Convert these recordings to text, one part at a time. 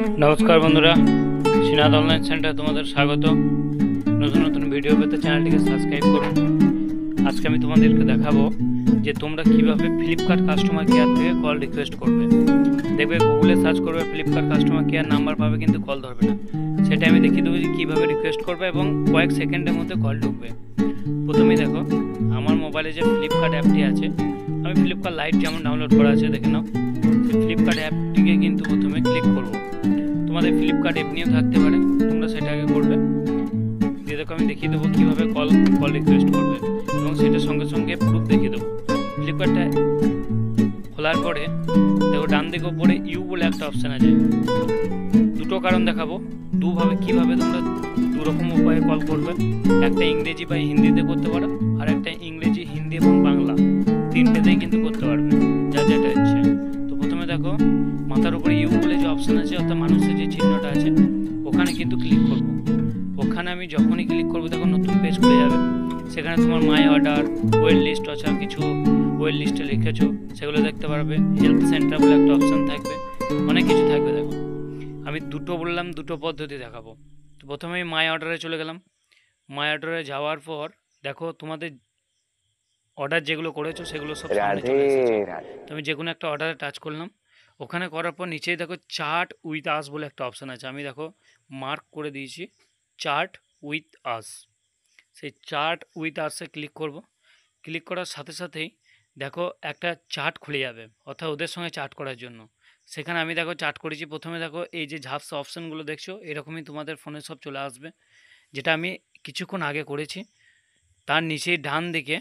নমস্কার বন্ধুরা, শ্রীনাথ অনলাইন সেন্টারে তোমাদের স্বাগত। নতুন নতুন ভিডিও পেতে চ্যানেলটিকে সাবস্ক্রাইব করুন। আজকে আমি তোমাদেরকে দেখাবো যে তোমরা কিভাবে ফ্লিপকার্ট কাস্টমার কেয়ার থেকে কল রিকোয়েস্ট করবে। দেখবে গুগলে সার্চ করবে ফ্লিপকার্ট কাস্টমার কেয়ার, নাম্বার পাবে কিন্তু কল ধরবে না। সেটা আমি দেখিয়ে দেবো যে কীভাবে রিকোয়েস্ট করবে এবং কয়েক সেকেন্ডের মধ্যে কল ঢুকবে। প্রথমেই দেখো আমার মোবাইলে যে ফ্লিপকার্ট অ্যাপটি আছে, আমি ফ্লিপকার্ট লাইট যেমন ডাউনলোড করা আছে দেখে নাও। সেই ফ্লিপকার্ট অ্যাপটিকে কিন্তু প্রথমে ক্লিক করবো। তোমাদের ফ্লিপকার্ট অ্যাপ নিয়েও থাকতে পারে, তোমরা সেটাকে করবে। দিয়ে দেখো আমি দেখিয়ে দেবো কীভাবে কল রিকোয়েস্ট করবে এবং সেটার সঙ্গে সঙ্গে প্রুফ দেখিয়ে দেবো। ফ্লিপকার্টটা খোলার পরে দেখো ডান দিকে ওপরে ইউ বলে একটা অপশান আছে। দুটো কারণ দেখাবো, দুভাবে কীভাবে তোমরা দুরকম উপায়ে কল করবে। একটা ইংরেজি বা হিন্দিতে করতে পারো, আর একটা ইংরেজি, হিন্দি এবং বাংলা তিনটেতেই কিন্তু করতে পারবে, যা যেটা ইচ্ছে। তো প্রথমে দেখো মাথার উপরে ইউ বলে যে অপশান আছে, অর্থাৎ মানুষের যে চিহ্নটা আছে, ওখানে কিন্তু ক্লিক করব। ওখানে আমি যখনই ক্লিক করবো তখন নতুন পেজ খুলে যাবে। সেখানে তোমার মাই অর্ডার, ওয়েল লিস্ট আছে, কিছু ওয়েল লিস্টে লিখেছো সেগুলো দেখতে পারবে। হেল্প সেন্টার বলে একটা অপশান থাকবে, অনেক কিছু থাকবে। দেখো আমি দুটো বললাম, দুটো পদ্ধতি দেখাবো। তো প্রথমে আমি মাই অর্ডারে চলে গেলাম। মাই অর্ডারে যাওয়ার পর দেখো তোমাদের অর্ডার যেগুলো করেছো সেগুলো সব সামনে চলে এসেছে। তো আমি যে কোনো একটা অর্ডারে টাচ করলাম। ওখানে করার পর নিচেই দেখো চার্ট উইথ আস বলে একটা অপশান আছে, আমি দেখো মার্ক করে দিয়েছি চার্ট উইথ আস। সেই চার্ট উইথ আসে ক্লিক করব। ক্লিক করার সাথে সাথেই দেখো একটা চার্ট খুলে যাবে, অর্থাৎ ওদের সঙ্গে চার্ট করার জন্য। সেখানে আমি দেখো চার্ট করেছি। প্রথমে দেখো এই যে ঝাপসা অপশানগুলো দেখছো, এরকমই তোমাদের ফোনে সব চলে আসবে, যেটা আমি কিছুক্ষণ আগে করেছি। তার নিচেই ডান দিকে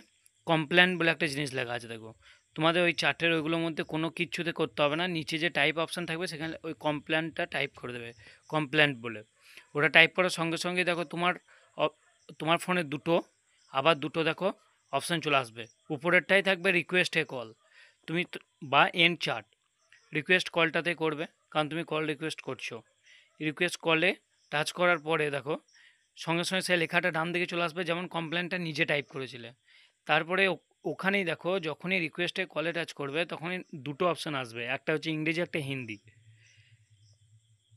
কমপ্লেন্ট বলে একটা জিনিস লেখা আছে। দেখো তোমাদের ওই চার্টের ওইগুলোর মধ্যে কোনো কিছুতে করতে হবে না, নিচে যে টাইপ অপশান থাকবে সেখানে ওই কমপ্লেন্টটা টাইপ করে দেবে, কমপ্লেন্ট বলে। ওটা টাইপ করার সঙ্গে সঙ্গে দেখো তোমার ফোনে দুটো দেখো অপশান চলে আসবে। উপরেরটাই থাকবে রিকোয়েস্ট এ কল, তুমি বা এন্ড চার্ট। রিকোয়েস্ট কলটাতে করবে, কারণ তুমি কল রিকোয়েস্ট করছো। রিকোয়েস্ট কলে টাচ করার পরে দেখো সঙ্গে সঙ্গে সেই লেখাটা ডান দিকে চলে আসবে, যেমন কমপ্লেনটা নিজে টাইপ করেছিলে। তারপরে ওখানেই দেখো যখনই রিকোয়েস্টে কলে টাচ করবে তখনই দুটো অপশান আসবে, একটা হচ্ছে ইংরেজি, একটা হিন্দি।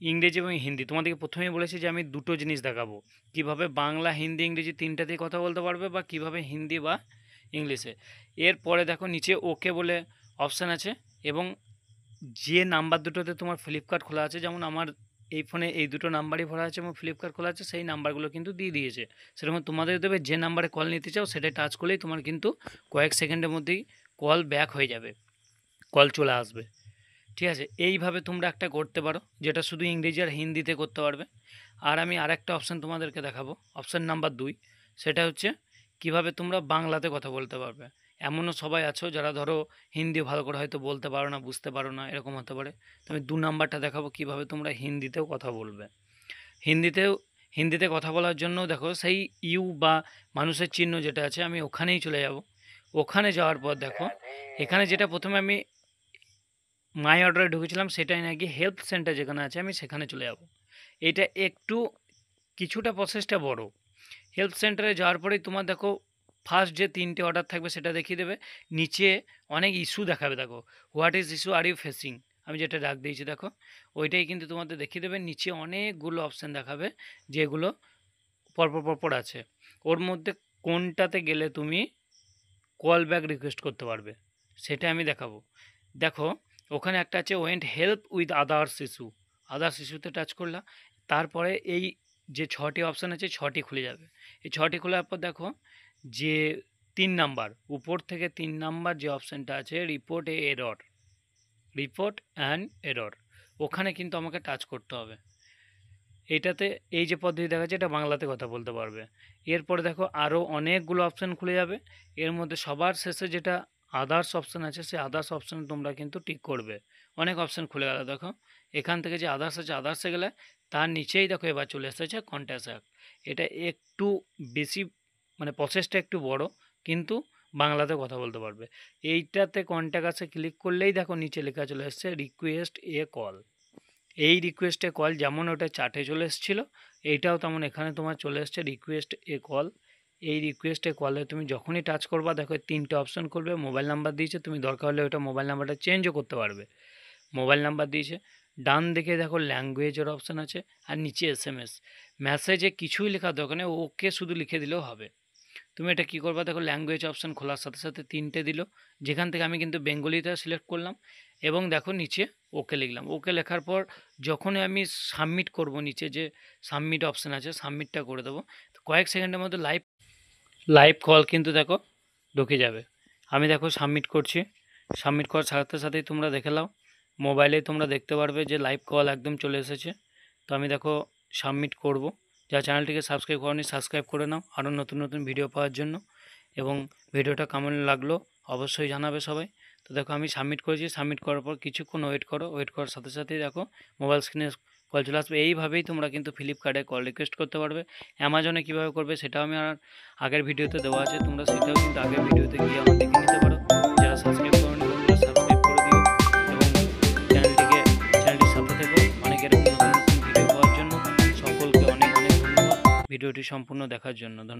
ইংরেজি এবং হিন্দি তোমাদেরকে প্রথমেই বলেছি যে আমি দুটো জিনিস দেখাবো, কিভাবে বাংলা, হিন্দি, ইংরেজি তিনটাতেই কথা বলতে পারবে, বা কিভাবে হিন্দি বা ইংলিশে। এরপরে দেখো নিচে ওকে বলে অপশান আছে, এবং যে নাম্বার দুটোতে তোমার ফ্লিপকার্ট খোলা আছে, যেমন আমার এই ফোনে এই দুটো নাম্বারই ভরা আছে এবং ফ্লিপকার্ট খোলা আছে, সেই নাম্বারগুলো কিন্তু দিয়ে দিয়েছে। সেরকম তোমাদের দেবে, যে নাম্বারে কল নিতে চাও সেটাই টাচ করলেই তোমার কিন্তু কয়েক সেকেন্ডের মধ্যেই কল ব্যাক হয়ে যাবে, কল চলে আসবে। ঠিক আছে, এইভাবে তোমরা একটা করতে পারো, যেটা শুধু ইংরেজি আর হিন্দিতে করতে পারবে। আর আমি আরেকটা অপশান তোমাদেরকে দেখাবো, অপশান নাম্বার 2। সেটা হচ্ছে কিভাবে তোমরা বাংলাতে কথা বলতে পারবে। এমনও সবাই আছো যারা ধরো হিন্দি ভালো করে হয়তো বলতে পারো না, বুঝতে পারো না, এরকম হতে পারে। তো আমি 2 নাম্বারটা দেখাবো কিভাবে তোমরা হিন্দিতেও কথা বলবে। হিন্দিতে কথা বলার জন্য দেখো সেই ইউ বা মানুষের চিহ্ন যেটা আছে, আমি ওখানেই চলে যাব। ওখানে যাওয়ার পর দেখো এখানে যেটা প্রথমে আমি মাই অর্ডারে ঢুকেছিলাম, সেটাই নাকি হেল্প সেন্টার যেখানে আছে, আমি সেখানে চলে যাব। এটা কিছুটা প্রসেসটা বড়। হেল্প সেন্টারে যাওয়ার পরেই তোমার দেখো ফার্স্ট যে 3টে অর্ডার থাকবে সেটা দেখিয়ে দেবে। নিচে অনেক ইস্যু দেখাবে, দেখো what is issue are you facing, আমি যেটা ডাক দিয়েছি দেখো ওইটাই কিন্তু তোমাদের দেখিয়ে দেবে। নিচে অনেকগুলো অপশান দেখাবে, যেগুলো পরপর আছে। ওর মধ্যে কোনটাতে গেলে তুমি কল ব্যাক রিকোয়েস্ট করতে পারবে সেটা আমি দেখাবো। দেখো ওখানে একটা আছে ওয়েন্ট হেল্প উইথ আদার্স ইস্যুতে টাচ করলাম। তারপরে এই যে 6টি অপশান আছে 6টি খুলে যাবে। এই 6টি খোলার পর দেখো যে 3 নাম্বার, উপর থেকে 3 নাম্বার যে অপশানটা আছে রিপোর্ট অ্যান্ড এরর, ওখানে কিন্তু আমাকে টাচ করতে হবে। এইটাতে এই যে পদ্ধতি দেখাচ্ছে এটা বাংলাতে কথা বলতে পারবে। এরপরে দেখো আরও অনেকগুলো অপশান খুলে যাবে। এর মধ্যে সবার শেষে যেটা আদার্স অপশান আছে, সেই আদার্স অপশান তোমরা কিন্তু টিক করবে। অনেক অপশান খুলে গেল দেখো, এখান থেকে যে আদার্স আছে, আদার্সে গেলে তার নিচেই দেখো এবার চলে এসেছে কন্ট্যাক্ট। এটা একটু বেশি, মানে প্রসেসটা একটু বড়, কিন্তু বাংলাতে কথা বলতে পারবে। এইটাতে কন্ট্যাক্ট ক্লিক করলেই দেখো নিচে লেখা চলে এসছে রিকোয়েস্ট এ কল। এই রিকোয়েস্টে কল যেমন ওটা চার্টে চলে এসেছিলো, এইটাও তেমন এখানে তোমার চলে এসছে রিকোয়েস্ট এ কল। এই রিকোয়েস্টে কলে তুমি যখনই টাচ করবা দেখো 3টে অপশান করবে। মোবাইল নাম্বার দিয়েছে, তুমি দরকার হলে ওটা মোবাইল নাম্বারটা চেঞ্জও করতে পারবে। মোবাইল নাম্বার দিয়েছে, ডান দিকে দেখো ল্যাঙ্গুয়েজের অপশান আছে, আর নিচে SMS। মেসেজে কিছুই লেখার দরকার নেই, ওকে শুধু লিখে দিলেও হবে। তুমি এটা কী করবা, দেখো ল্যাঙ্গুয়েজ অপশান খোলার সাথে সাথে 3টে দিল, যেখান থেকে আমি কিন্তু বেঙ্গলিটা সিলেক্ট করলাম এবং দেখো নিচে ওকে লিখলাম। ওকে লেখার পর যখনই আমি সাবমিট করব, নিচে যে সাবমিট অপশান আছে সাবমিটটা করে দেবো, তো কয়েক সেকেন্ডের মধ্যে লাইভ কল কিন্তু দেখো ঢুকে যাবে। আমি দেখো সাবমিট করছি, সাবমিট করার সাথে সাথেই তোমরা দেখে নাও, মোবাইলে তোমরা দেখতে পারবে যে লাইভ কল একদম চলে এসেছে। তো আমি দেখো সাবমিট করব। যা চ্যানেলটিকে সাবস্ক্রাইব করনি সাবস্ক্রাইব করে নাও আরও নতুন নতুন ভিডিও পাওয়ার জন্য, এবং ভিডিওটা কেমন লাগলো অবশ্যই জানাবে সবাই। তো দেখো আমি সাবমিট করেছি, সাবমিট করার পর কিছুক্ষণ ওয়েট করো, ওয়েট করার সাথে সাথেই দেখো মোবাইল স্ক্রিনে কল চলে আসবে। এইভাবেই তোমরা কিন্তু ফ্লিপকার্টে কল রিকোয়েস্ট করতে পারবে। অ্যামাজনে কীভাবে করবে সেটাও আমি আর আগের ভিডিওতে দেওয়া আছে, তোমরা সেটাও কিন্তু আগের ভিডিওতে গিয়ে আমার দেখে নিতে পারো। যারা সাবস্ক্রাইব করোনি তোমরা সাবস্ক্রাইব করে দিও এবং চ্যানেলটির সাথে থেকো। অনেক এরকম নতুন নতুন ভিডিও পাওয়ার জন্য সকলকে অনেক অনেক ধন্যবাদ ভিডিওটি সম্পূর্ণ দেখার জন্য। ধন্যবাদ।